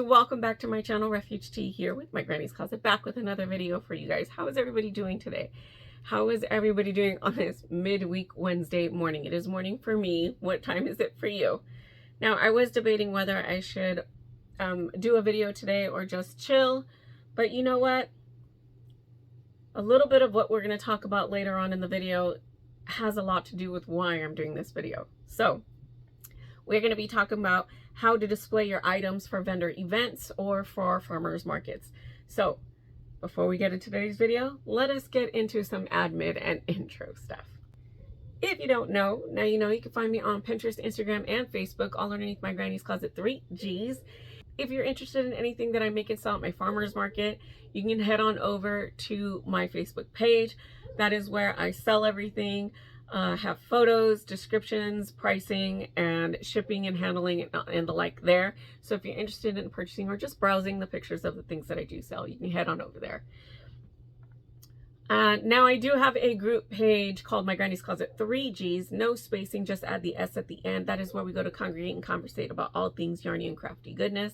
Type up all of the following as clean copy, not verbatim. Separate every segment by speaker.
Speaker 1: welcome back to my channel. Refuge Tea here with my granny's closet, back with another video for you guys. How is everybody doing today? How is everybody doing on this midweek Wednesday morning? It is morning for me. What time is it for you? Now, I was debating whether I should do a video today or just chill, but you know what? A little bit of what we're going to talk about later on in the video has a lot to do with why I'm doing this video. So we're going to be talking about how to display your items for vendor events or for farmers markets. So before we get into today's video, let us get into some admin and intro stuff. If you don't know, now you know. You can find me on Pinterest, Instagram, and Facebook, all underneath my Granny's Closet 3 Gs. If you're interested in anything that I make and sell at my farmers market, you can head on over to my Facebook page. That is where I sell everything. Have photos, descriptions, pricing, and shipping and handling and the like there. So if you're interested in purchasing or just browsing the pictures of the things that I do sell, you can head on over there. Now I do have a group page called My Granny's Closet 3 Gs, no spacing, just add the S at the end. That is where we go to congregate and conversate about all things yarny and crafty goodness.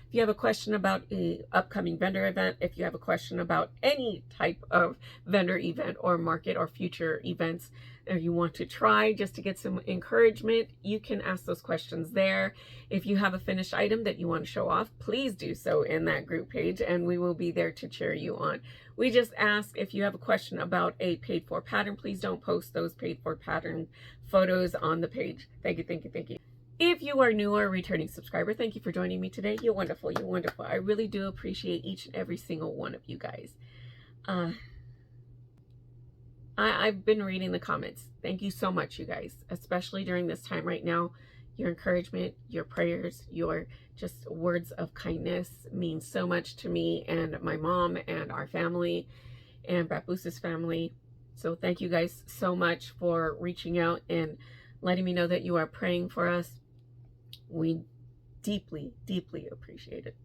Speaker 1: If you have a question about an upcoming vendor event, if you have a question about any type of vendor event or market or future events, or you want to try just to get some encouragement, you can ask those questions there. If you have a finished item that you want to show off, please do so in that group page, and we will be there to cheer you on. We just ask, if you have a question about a paid for pattern, please don't post those paid for pattern photos on the page. Thank you, thank you, thank you. If you are new or a returning subscriber, thank you for joining me today. You're wonderful, you're wonderful. I really do appreciate each and every single one of you guys. I've been reading the comments. Thank you so much, you guys, especially during this time right now. Your encouragement, your prayers, your just words of kindness mean so much to me and my mom and our family and Babusa's family. So thank you guys so much for reaching out and letting me know that you are praying for us. We deeply, deeply appreciate it.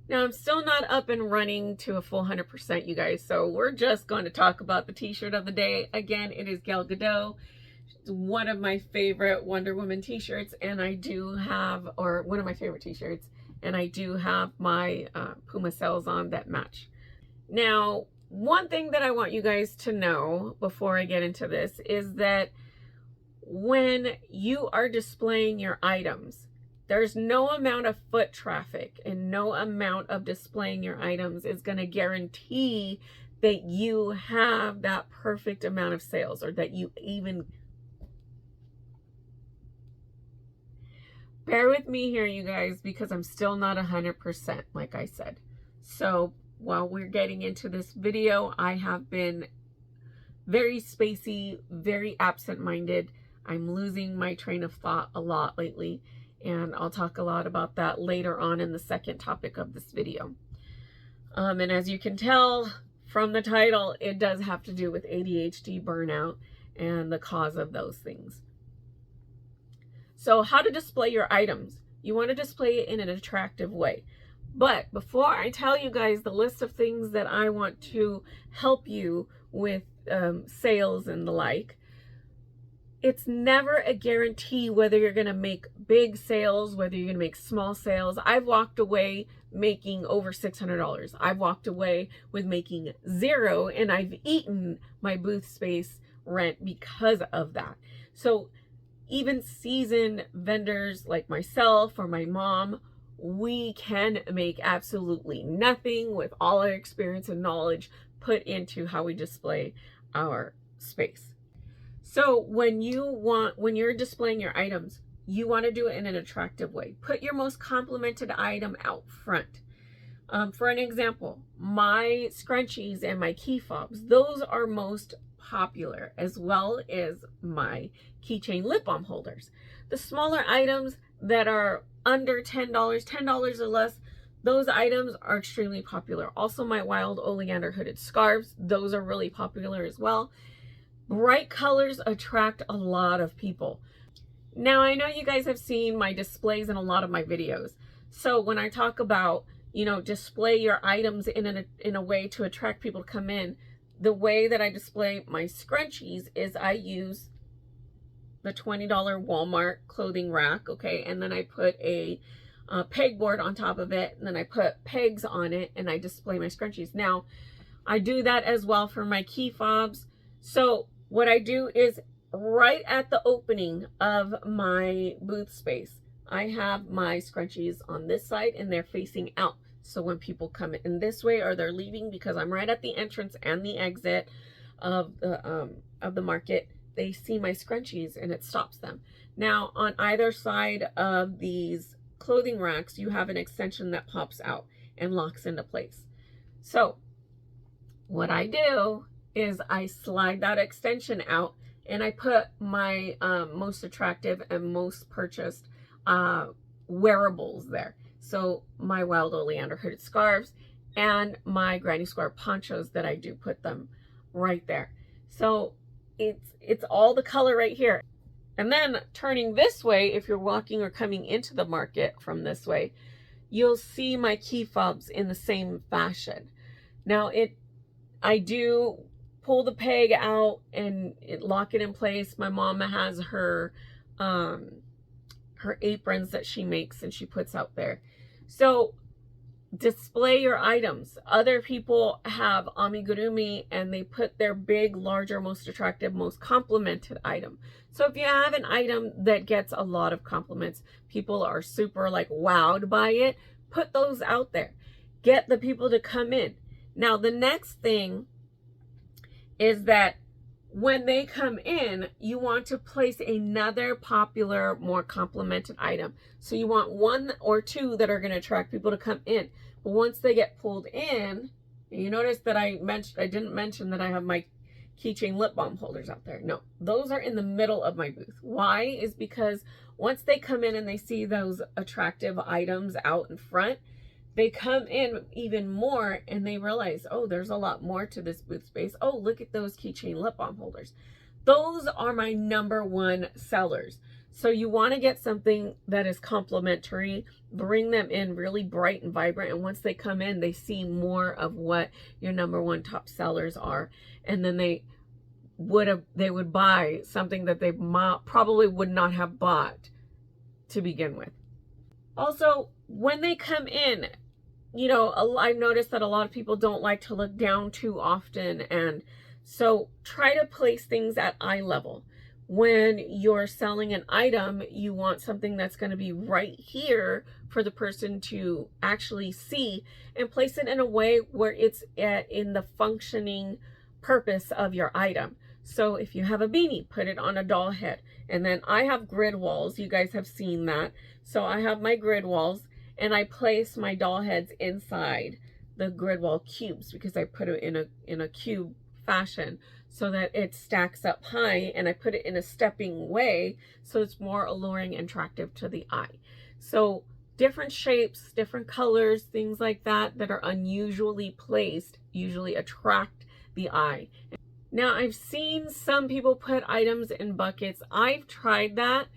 Speaker 1: Now, I'm still not up and running to a full 100%, you guys, so we're just going to talk about the t-shirt of the day. Again, it is Gal Gadot. It's one of my favorite Wonder Woman t-shirts, and I do have, or one of my favorite t-shirts, and I do have my Puma sales on that match. Now, one thing that I want you guys to know before I get into this is that when you are displaying your items, there's no amount of foot traffic and no amount of displaying your items is going to guarantee that you have that perfect amount of sales, or that you even... Bear with me here, you guys, because I'm still not 100%, like I said. So while we're getting into this video, I have been very spacey, very absent-minded. I'm losing my train of thought a lot lately, and I'll talk a lot about that later on in the second topic of this video. And as you can tell from the title, it does have to do with ADHD, burnout, and the cause of those things. So how to display your items. You want to display it in an attractive way. But before I tell you guys the list of things that I want to help you with sales and the like, it's never a guarantee whether you're going to make big sales, whether you're going to make small sales. I've walked away making over $600. I've walked away with making zero, and I've eaten my booth space rent because of that. So even seasoned vendors like myself or my mom, we can make absolutely nothing with all our experience and knowledge put into how we display our space. So when you're displaying your items, you want to do it in an attractive way. Put your most complimented item out front. For an example, my scrunchies and my key fobs, those are most popular, as well as my keychain lip balm holders. The smaller items that are under $10 or less, those items are extremely popular. Also, my wild oleander hooded scarves, those are really popular as well. Bright colors attract a lot of people. Now, I know you guys have seen my displays in a lot of my videos. So when I talk about, you know, display your items in a way to attract people to come in, the way that I display my scrunchies is I use the $20 Walmart clothing rack, okay, and then I put a pegboard on top of it, and then I put pegs on it and I display my scrunchies. Now, I do that as well for my key fobs. So what I do is right at the opening of my booth space, I have my scrunchies on this side and they're facing out. So when people come in this way or they're leaving, because I'm right at the entrance and the exit of the market, they see my scrunchies and it stops them. Now on either side of these clothing racks, you have an extension that pops out and locks into place. So what I do is I slide that extension out and I put my most attractive and most purchased wearables there. So my wild oleander hooded scarves and my granny square ponchos that I do put them right there. So it's all the color right here. And then turning this way, if you're walking or coming into the market from this way, you'll see my key fobs in the same fashion. Now I do pull the peg out and lock it in place. My mama has her aprons that she makes and she puts out there. So display your items. Other people have amigurumi and they put their big, larger, most attractive, most complimented item. So if you have an item that gets a lot of compliments, people are super like wowed by it, put those out there. Get the people to come in. Now the next thing is that when they come in, you want to place another popular, more complimented item. So you want one or two that are going to attract people to come in. But once they get pulled in, you notice that I didn't mention that I have my keychain lip balm holders out there. No, those are in the middle of my booth. Why? Is because once they come in and they see those attractive items out in front, they come in even more and they realize, oh, there's a lot more to this booth space. Oh, look at those keychain lip balm holders. Those are my #1 sellers. So you want to get something that is complimentary, bring them in really bright and vibrant. And once they come in, they see more of what your #1 top sellers are. And then they would buy something that they probably would not have bought to begin with. Also, when they come in, you know, I've noticed that a lot of people don't like to look down too often. And so try to place things at eye level. When you're selling an item, you want something that's going to be right here for the person to actually see, and place it in a way where it's in the functioning purpose of your item. So if you have a beanie, put it on a doll head. And then I have grid walls. You guys have seen that. So I have my grid walls and I place my doll heads inside the grid wall cubes because I put it in a cube fashion so that it stacks up high, and I put it in a stepping way so it's more alluring and attractive to the eye. So different shapes, different colors, things like that that are unusually placed usually attract the eye. Now I've seen some people put items in buckets. I've tried that.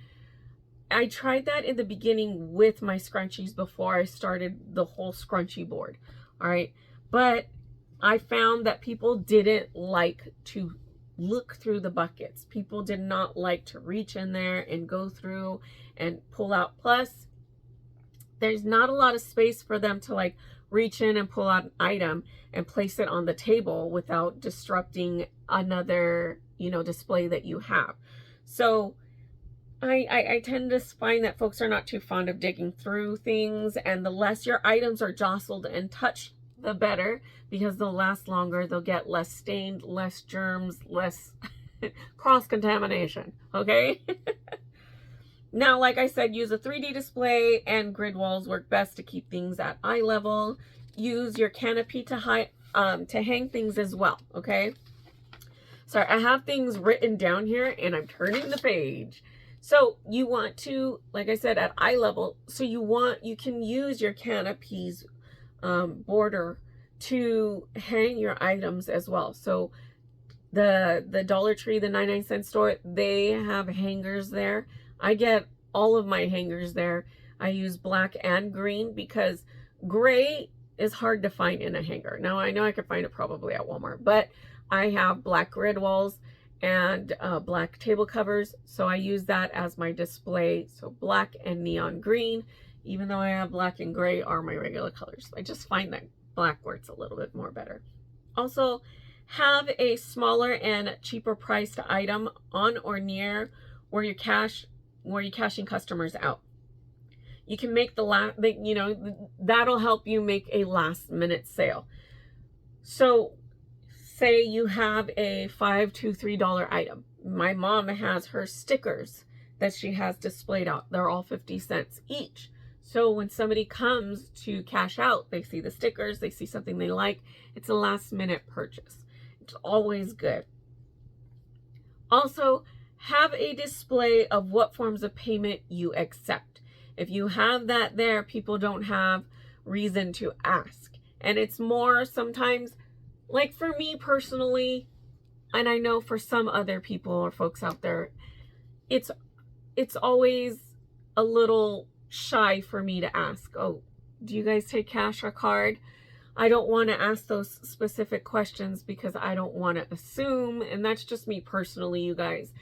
Speaker 1: I tried that in the beginning with my scrunchies before I started the whole scrunchie board. All right. But I found that people didn't like to look through the buckets. People did not like to reach in there and go through and pull out. Plus, there's not a lot of space for them to like reach in and pull out an item and place it on the table without disrupting another, you know, display that you have. So I tend to find that folks are not too fond of digging through things, and the less your items are jostled and touched, the better, because they'll last longer, they'll get less stained, less germs, less cross-contamination, okay? Now, like I said, use a 3D display, and grid walls work best to keep things at eye level. Use your canopy to hang things as well, okay? Sorry, I have things written down here, and I'm turning the page. So you want to, like I said, at eye level, so you can use your canopy's border to hang your items as well. So the Dollar Tree, the 99-cent store, they have hangers there. I get all of my hangers there. I use black and green because gray is hard to find in a hanger. Now I know I could find it probably at Walmart, but I have black grid walls and black table covers, so I use that as my display. So black and neon green even though I have black and gray are my regular colors. I just find that black works a little bit more better. Also, have a smaller and cheaper priced item on or near where you're cashing customers out. You can make that'll help you make a last minute sale. So say you have a $5 to $3 item. My mom has her stickers that she has displayed out. They're all 50 cents each. So when somebody comes to cash out, they see the stickers, they see something they like. It's a last minute purchase. It's always good. Also, have a display of what forms of payment you accept. If you have that there, people don't have reason to ask. And it's more sometimes, like for me personally, and I know for some other people or folks out there, it's always a little shy for me to ask, oh, do you guys take cash or card? I don't want to ask those specific questions because I don't want to assume, and that's just me personally, you guys.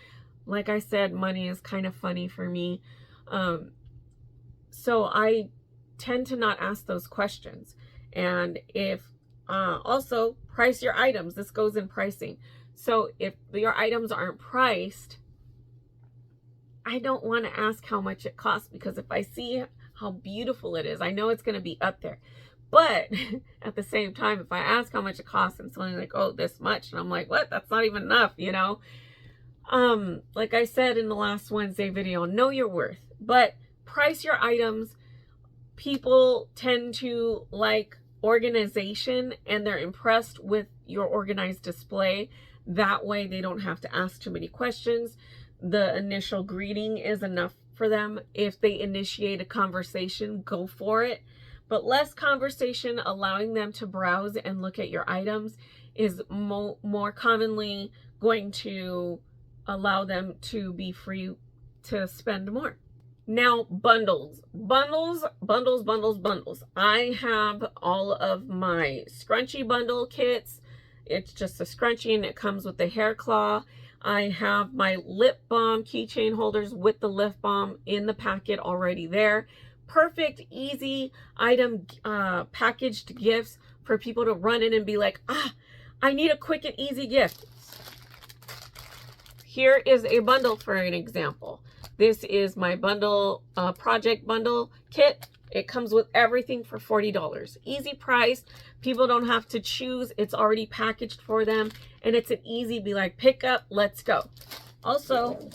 Speaker 1: Like I said, money is kind of funny for me. So I tend to not ask those questions. And if also price your items, this goes in pricing. So if your items aren't priced, I don't want to ask how much it costs, because if I see how beautiful it is, I know it's going to be up there. But at the same time, if I ask how much it costs and something like, oh, this much, and I'm like, what? That's not even enough, you know? Like I said in the last Wednesday video, know your worth, but price your items. People tend to like organization and they're impressed with your organized display. That way they don't have to ask too many questions. The initial greeting is enough for them. If they initiate a conversation, go for it. But less conversation, allowing them to browse and look at your items, is more commonly going to allow them to be free to spend more. Now, bundles. I have all of my scrunchie bundle kits. It's just a scrunchie and it comes with the hair claw. I have my lip balm keychain holders with the lip balm in the packet already there. Perfect, easy item, packaged gifts for people to run in and be like, I need a quick and easy gift. Here is a bundle for an example. This is my bundle, project bundle kit. It comes with everything for $40. Easy price. People don't have to choose. It's already packaged for them. And it's an easy, be like, pick up, let's go. Also,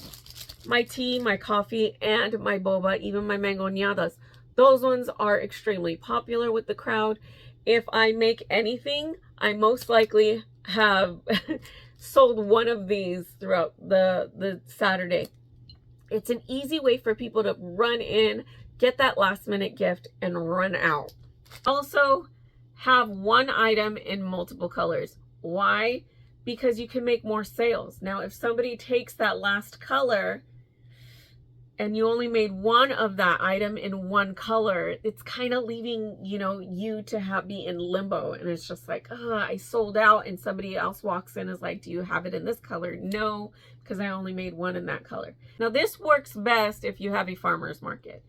Speaker 1: my tea, my coffee, and my boba, even my mango ñadas. Those ones are extremely popular with the crowd. If I make anything, I most likely have sold one of these throughout the Saturday. It's an easy way for people to run in, get that last minute gift, and run out. Also, have one item in multiple colors. Why? Because you can make more sales. Now, if somebody takes that last color and you only made one of that item in one color, it's kind of leaving, you to be in limbo. And it's just like, I sold out, and somebody else walks in and is like, do you have it in this color? No, because I only made one in that color. Now, this works best if you have a farmer's market.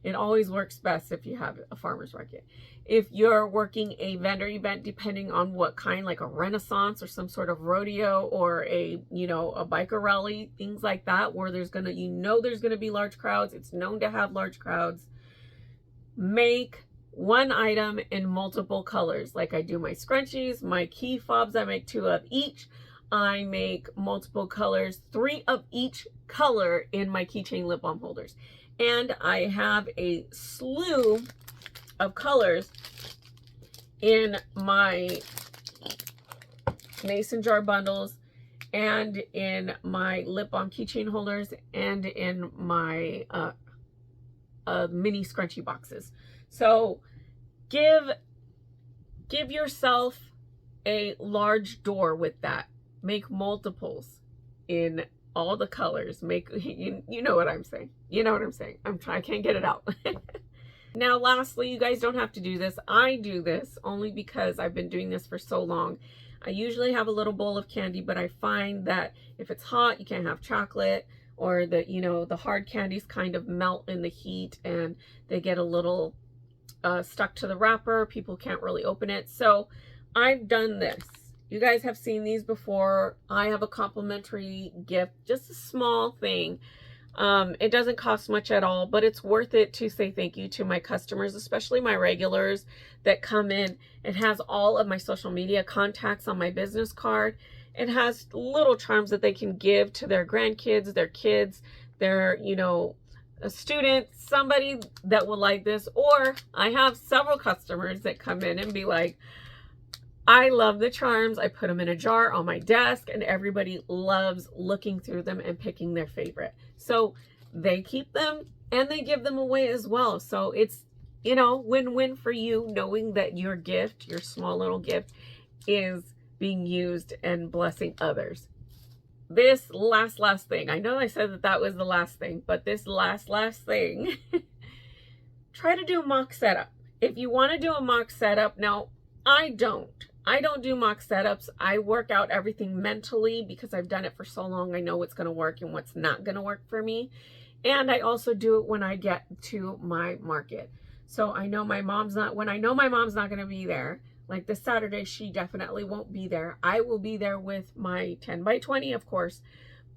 Speaker 1: It always works best if you have a farmer's market. If you're working a vendor event, depending on what kind, like a Renaissance or some sort of rodeo or a biker rally, things like that, where there's gonna be large crowds. It's known to have large crowds. Make one item in multiple colors. Like I do my scrunchies, my key fobs, I make 2 of each. I make multiple colors, 3 of each color in my keychain lip balm holders. And I have a slew of colors in my mason jar bundles, and in my lip balm keychain holders, and in my mini scrunchie boxes. So give yourself a large door with that. Make multiples in all the colors. Make you know what I'm saying. You know what I'm saying. I can't get it out. Now, lastly, you guys don't have to do this. I do this only because I've been doing this for so long. I usually have a little bowl of candy, but I find that if it's hot, you can't have chocolate, or the, you know, the hard candies kind of melt in the heat and they get a little stuck to the wrapper. People can't really open it. So I've done this. You guys have seen these before. I have a complimentary gift, just a small thing. It doesn't cost much at all, but it's worth it to say thank you to my customers, especially my regulars that come in. It has all of my social media contacts on my business card. It has little charms that they can give to their grandkids, their kids, their, you know, a student, somebody that will like this. Or I have several customers that come in and be like, I love the charms. I put them in a jar on my desk and everybody loves looking through them and picking their favorite. So they keep them and they give them away as well. So it's, you know, win-win for you, knowing that your gift, your small little gift, is being used and blessing others. This last thing, I know I said that that was the last thing, but this last thing, try to do a mock setup. If you want to do a mock setup, now I don't do mock setups. I work out everything mentally because I've done it for so long. I know what's going to work and what's not going to work for me. And I also do it when I get to my market. So I know my mom's not, when I know my mom's not going to be there, like this Saturday, she definitely won't be there. I will be there with my 10 by 20, of course,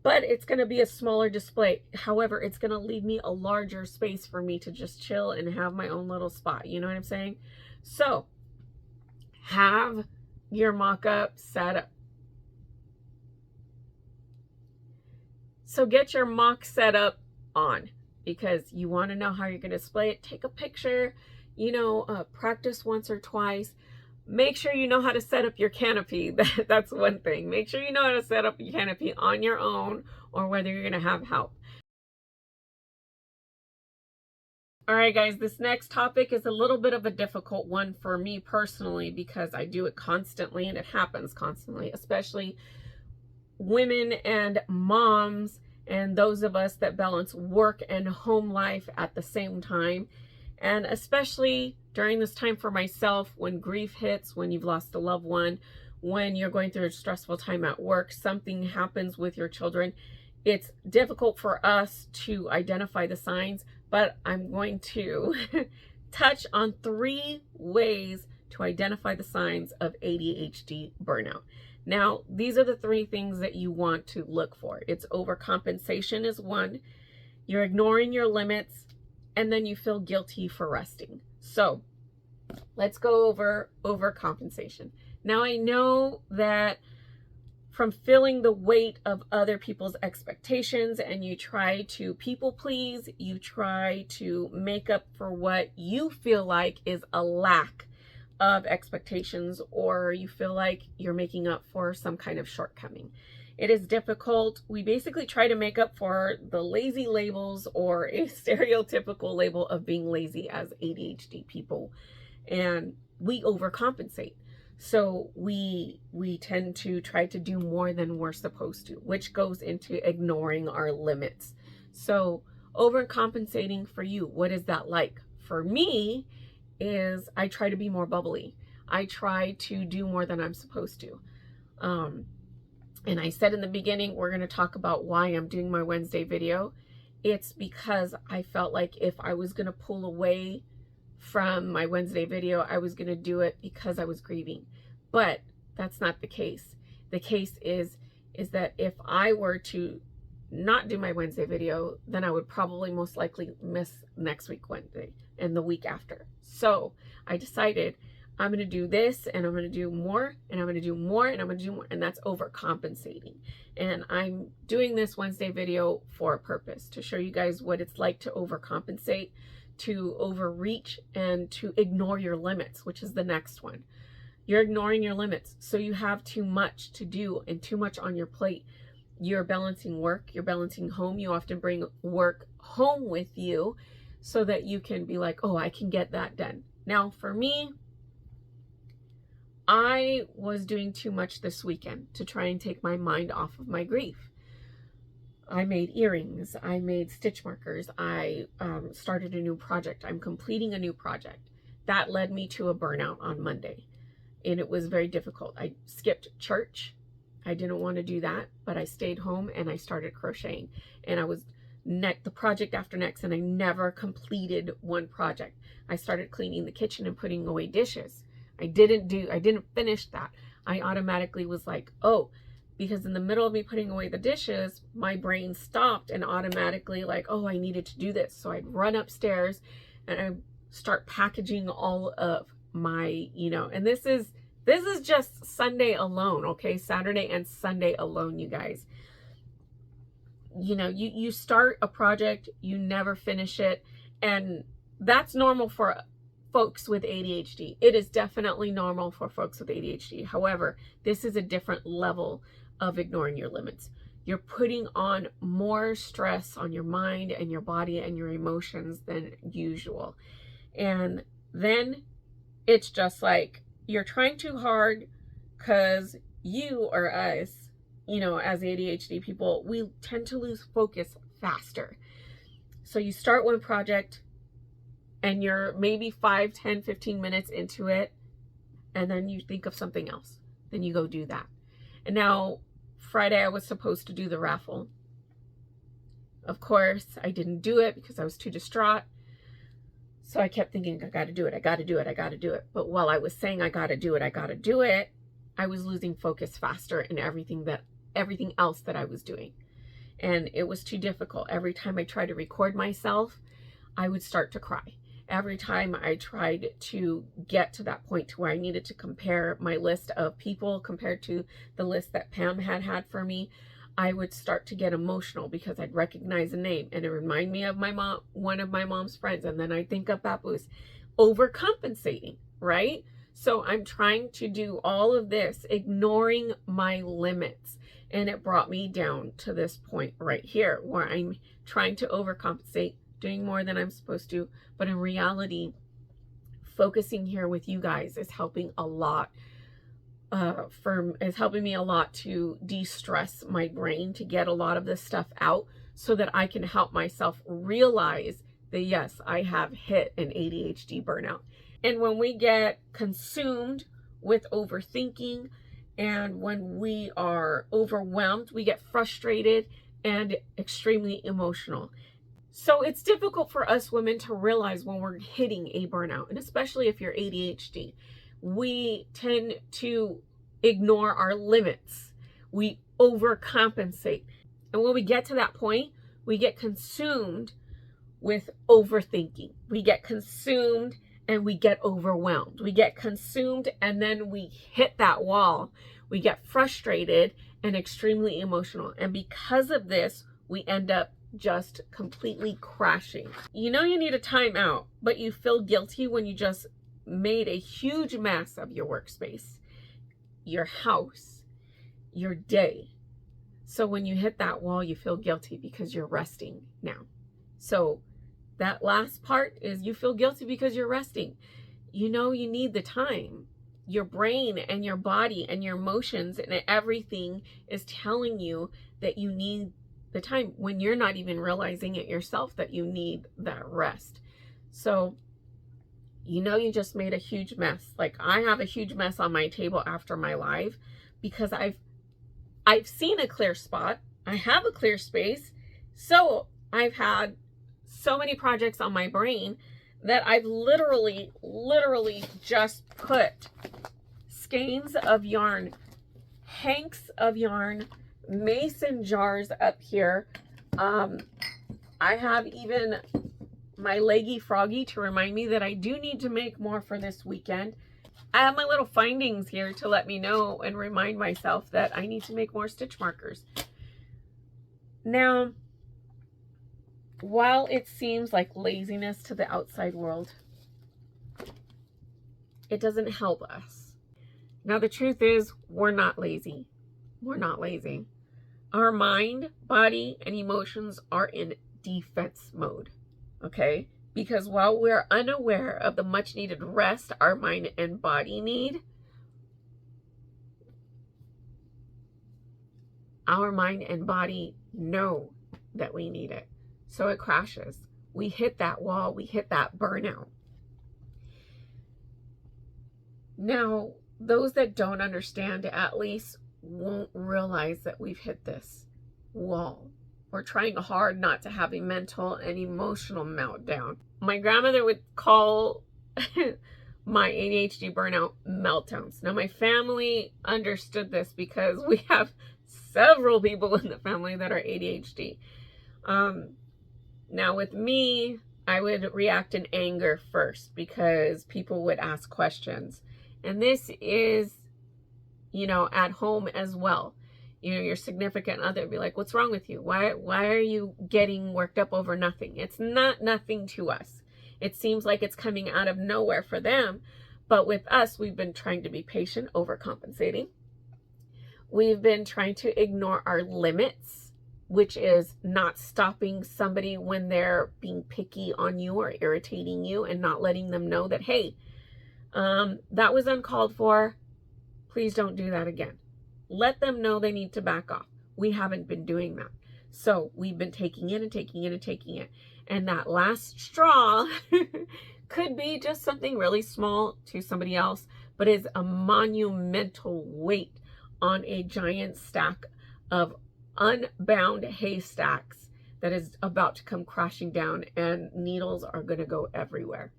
Speaker 1: but it's going to be a smaller display. However, it's going to leave me a larger space for me to just chill and have my own little spot. You know what I'm saying? So have your mock-up set up. So get your mock setup on, because you want to know how you're going to display it. Take a picture, you know, practice once or twice. Make sure you know how to set up your canopy. That's one thing. Make sure you know how to set up your canopy on your own, or whether you're going to have help. All right, guys, this next topic is a little bit of a difficult one for me personally, because I do it constantly and it happens constantly, especially women and moms and those of us that balance work and home life at the same time. And especially during this time for myself, when grief hits, when you've lost a loved one, when you're going through a stressful time at work, something happens with your children, it's difficult for us to identify the signs. But I'm going to touch on 3 ways to identify the signs of ADHD burnout. Now, these are the 3 things that you want to look for. It's overcompensation is one, you're ignoring your limits, and then you feel guilty for resting. So let's go over overcompensation. Now, I know that from feeling the weight of other people's expectations and you try to people please, you try to make up for what you feel like is a lack of expectations, or you feel like you're making up for some kind of shortcoming. It is difficult. We basically try to make up for the lazy labels, or a stereotypical label of being lazy as ADHD people, and we overcompensate. So we tend to try to do more than we're supposed to, which goes into ignoring our limits. So overcompensating for you, what is that like? For me is I try to be more bubbly. I try to do more than I'm supposed to. And I said in the beginning, we're going to talk about why I'm doing my Wednesday video. It's because I felt like if I was going to pull away from my Wednesday video, I was going to do it because I was grieving. But that's not the case. The case is that if I were to not do my Wednesday video, then I would probably most likely miss next week Wednesday and the week after. So I decided I'm going to do this, and I'm going to do more, and I'm going to do more, and I'm going to do more, and that's overcompensating. And I'm doing this Wednesday video for a purpose, to show you guys what it's like to overcompensate, to overreach, and to ignore your limits, which is the next one. You're ignoring your limits. So you have too much to do and too much on your plate. You're balancing work, you're balancing home. You often bring work home with you so that you can be like, oh, I can get that done. Now, for me, I was doing too much this weekend to try and take my mind off of my grief. I made earrings, I made stitch markers, I started a new project, I'm completing a new project. That led me to a burnout on Monday, and it was very difficult. I skipped church, I didn't want to do that, but I stayed home and I started crocheting, and I was the project after next, and I never completed one project. I started cleaning the kitchen and putting away dishes. I didn't finish that. I automatically was like, oh, because in the middle of me putting away the dishes, my brain stopped and automatically like, oh, I needed to do this. So I'd run upstairs and I start packaging all of my, and this is just Sunday alone, okay? Saturday and Sunday alone, you guys. You start a project, you never finish it, and that's normal for folks with ADHD. It is definitely normal for folks with ADHD. However, this is a different level of ignoring your limits. You're putting on more stress on your mind and your body and your emotions than usual. And then it's just like you're trying too hard, because you or us, as ADHD people, we tend to lose focus faster. So you start one project and you're maybe 5, 10, 15 minutes into it, and then you think of something else. Then you go do that. And now Friday I was supposed to do the raffle. Of course, I didn't do it because I was too distraught. So I kept thinking, I got to do it. I got to do it. I got to do it. But while I was saying I got to do it, I was losing focus faster in everything else that I was doing. And it was too difficult. Every time I tried to record myself, I would start to cry. Every time I tried to get to that point to where I needed to compare my list of people compared to the list that Pam had for me, I would start to get emotional because I'd recognize a name and it reminded me of my mom, one of my mom's friends. And then I think of Papoose. Overcompensating, right? So I'm trying to do all of this, ignoring my limits. And it brought me down to this point right here where I'm trying to overcompensate, doing more than I'm supposed to. But in reality, focusing here with you guys is helping a lot. Is helping me a lot to de-stress my brain, to get a lot of this stuff out so that I can help myself realize that yes, I have hit an ADHD burnout. And when we get consumed with overthinking and when we are overwhelmed, we get frustrated and extremely emotional. So it's difficult for us women to realize when we're hitting a burnout, and especially if you're ADHD. We tend to ignore our limits. We overcompensate. And when we get to that point, we get consumed with overthinking. We get consumed and we get overwhelmed. We get consumed and then we hit that wall. We get frustrated and extremely emotional. And because of this, we end up just completely crashing. You need a timeout, but you feel guilty when you just made a huge mess of your workspace, your house, your day. So when you hit that wall, you feel guilty because you're resting now. So that last part is you feel guilty because you're resting. You need the time. Your brain and your body and your emotions and everything is telling you that you need the time when you're not even realizing it yourself that you need that rest. So you just made a huge mess. Like I have a huge mess on my table after my live because I've seen a clear spot. I have a clear space. So I've had so many projects on my brain that I've literally just put skeins of yarn, hanks of yarn, mason jars up here. I have even my leggy froggy to remind me that I do need to make more for this weekend. I have my little findings here to let me know and remind myself that I need to make more stitch markers. Now, while it seems like laziness to the outside world, it doesn't help us. Now, the truth is, we're not lazy. We're not lazy. Our mind, body, and emotions are in defense mode, okay? Because while we're unaware of the much needed rest our mind and body need, our mind and body know that we need it. So it crashes. We hit that wall. We hit that burnout. Now, those that don't understand, at least won't realize that we've hit this wall. We're trying hard not to have a mental and emotional meltdown. My grandmother would call my ADHD burnout meltdowns. Now, my family understood this because we have several people in the family that are ADHD. Now, with me, I would react in anger first because people would ask questions. And this is, you know, at home as well. You know, your significant other be like, what's wrong with you? Why are you getting worked up over nothing? It's not nothing to us. It seems like it's coming out of nowhere for them. But with us, we've been trying to be patient, overcompensating. We've been trying to ignore our limits, which is not stopping somebody when they're being picky on you or irritating you and not letting them know that, hey, that was uncalled for. Please don't do that again. Let them know they need to back off. We haven't been doing that. So we've been taking it and taking it and taking it. And that last straw could be just something really small to somebody else, but is a monumental weight on a giant stack of unbound haystacks that is about to come crashing down, and needles are going to go everywhere.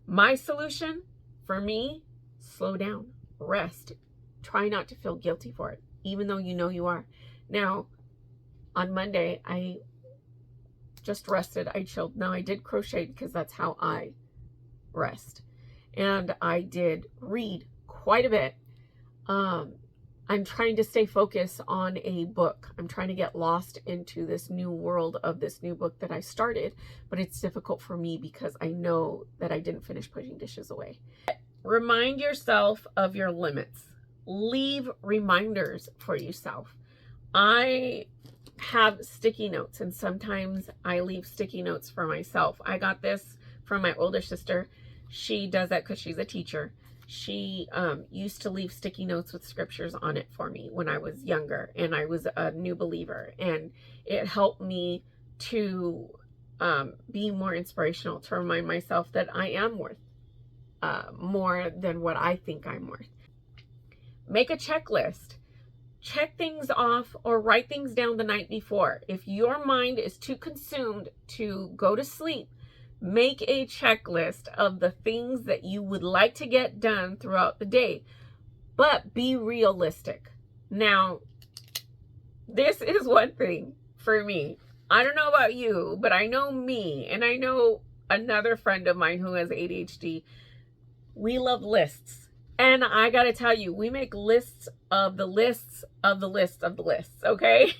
Speaker 1: My solution for me, slow down, rest, try not to feel guilty for it, even though you know you are. Now, on Monday, I just rested. I chilled. Now, I did crochet because that's how I rest. And I did read quite a bit. I'm trying to stay focused on a book. I'm trying to get lost into this new world of this new book that I started, but it's difficult for me because I know that I didn't finish putting dishes away. Remind yourself of your limits. Leave reminders for yourself. I have sticky notes, and sometimes I leave sticky notes for myself. I got this from my older sister. She does that because she's a teacher. She used to leave sticky notes with scriptures on it for me when I was younger and I was a new believer, and it helped me to be more inspirational, to remind myself that I am worth more than what I think I'm worth. Make a checklist. Check things off or write things down the night before. If your mind is too consumed to go to sleep, make a checklist of the things that you would like to get done throughout the day, but be realistic. Now, this is one thing for me. I don't know about you, but I know me, and I know another friend of mine who has ADHD. We love lists. And I got to tell you, we make lists of the lists of the lists of the lists, okay?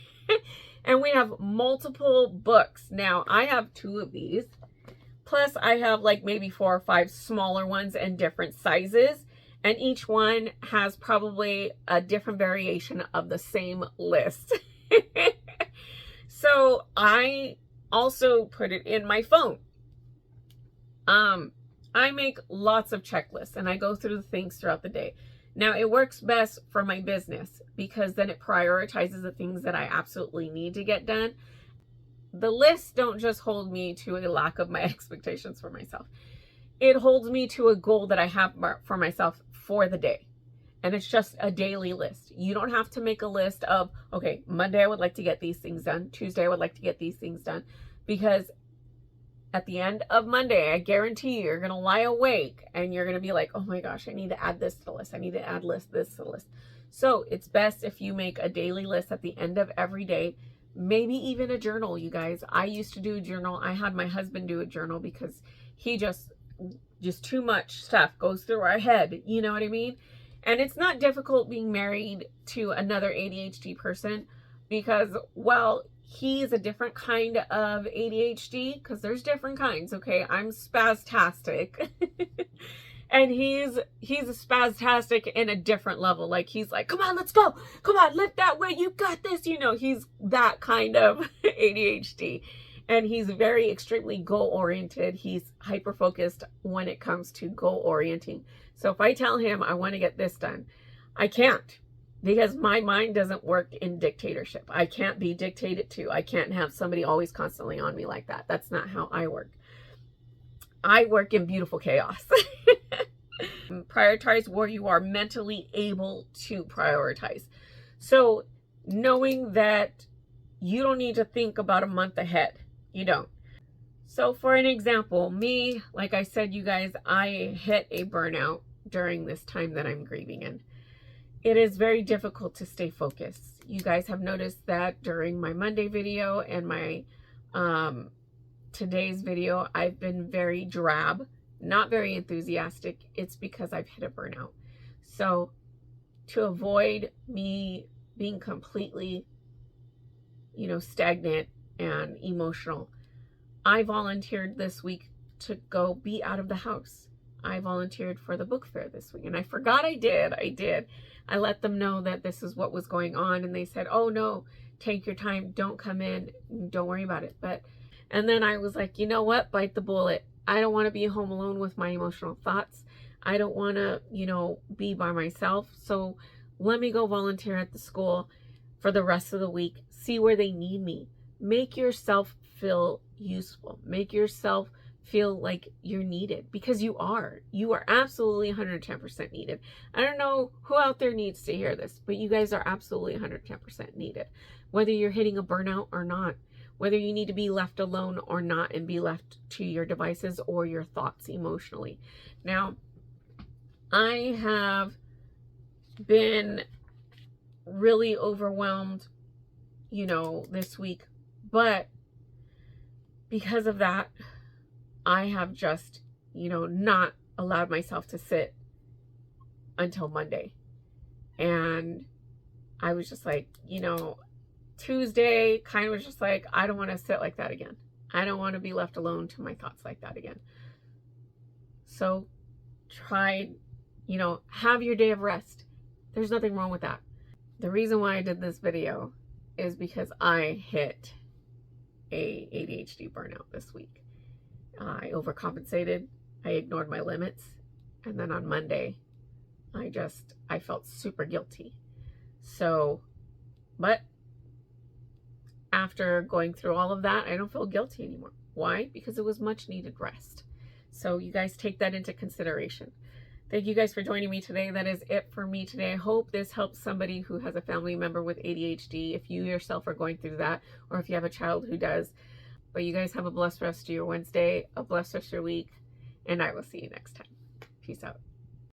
Speaker 1: And we have multiple books. Now, I have 2 of these. Plus, I have like maybe 4 or 5 smaller ones in different sizes. And each one has probably a different variation of the same list. So, I also put it in my phone. I make lots of checklists and I go through the things throughout the day. Now, it works best for my business because then it prioritizes the things that I absolutely need to get done. The lists don't just hold me to a lack of my expectations for myself. It holds me to a goal that I have for myself for the day. And it's just a daily list. You don't have to make a list of, okay, Monday I would like to get these things done. Tuesday I would like to get these things done. Because at the end of Monday, I guarantee you're going to lie awake and you're going to be like, oh my gosh, I need to add this to the list. I need to add this to the list. So it's best if you make a daily list at the end of every day, maybe even a journal, you guys. I used to do a journal. I had my husband do a journal because he just too much stuff goes through our head. You know what I mean? And it's not difficult being married to another ADHD person because, well, he's a different kind of ADHD because there's different kinds, okay? I'm spastastic. And he's a spastastic in a different level. Like, he's like, come on, let's go. Come on, lift that way. You got this. You know, he's that kind of ADHD. And he's very extremely goal-oriented. He's hyper-focused when it comes to goal-orienting. So if I tell him I want to get this done, I can't. Because my mind doesn't work in dictatorship. I can't be dictated to. I can't have somebody always constantly on me like that. That's not how I work. I work in beautiful chaos. Prioritize where you are mentally able to prioritize. So knowing that you don't need to think about a month ahead. You don't. So for an example, me, like I said, you guys, I hit a burnout during this time that I'm grieving in. It is very difficult to stay focused. You guys have noticed that during my Monday video and my today's video, I've been very drab, not very enthusiastic. It's because I've hit a burnout. So to avoid me being completely, stagnant and emotional, I volunteered this week to go be out of the house. I volunteered for the book fair this week, and I forgot I did. I let them know that this is what was going on, and they said, oh no, take your time, don't come in, don't worry about it. And then I was like, you know what, bite the bullet. I don't want to be home alone with my emotional thoughts. I don't want to, be by myself. So let me go volunteer at the school for the rest of the week, see where they need me. Make yourself feel useful. Make yourself feel like you're needed, because you are absolutely 110% needed. I don't know who out there needs to hear this, but you guys are absolutely 110% needed, whether you're hitting a burnout or not, whether you need to be left alone or not and be left to your devices or your thoughts emotionally. Now, I have been really overwhelmed, this week, but because of that, I have just, not allowed myself to sit until Monday. And I was just like, Tuesday kind of was just like, I don't want to sit like that again. I don't want to be left alone to my thoughts like that again. So try, have your day of rest. There's nothing wrong with that. The reason why I did this video is because I hit a ADHD burnout this week. I overcompensated. I ignored my limits. And then on Monday, I felt super guilty. So, but after going through all of that, I don't feel guilty anymore. Why? Because it was much needed rest. So you guys take that into consideration. Thank you guys for joining me today. That is it for me today. I hope this helps somebody who has a family member with ADHD, if you yourself are going through that, or if you have a child who does. But you guys have a blessed rest of your Wednesday, a blessed rest of your week, and I will see you next time. Peace out.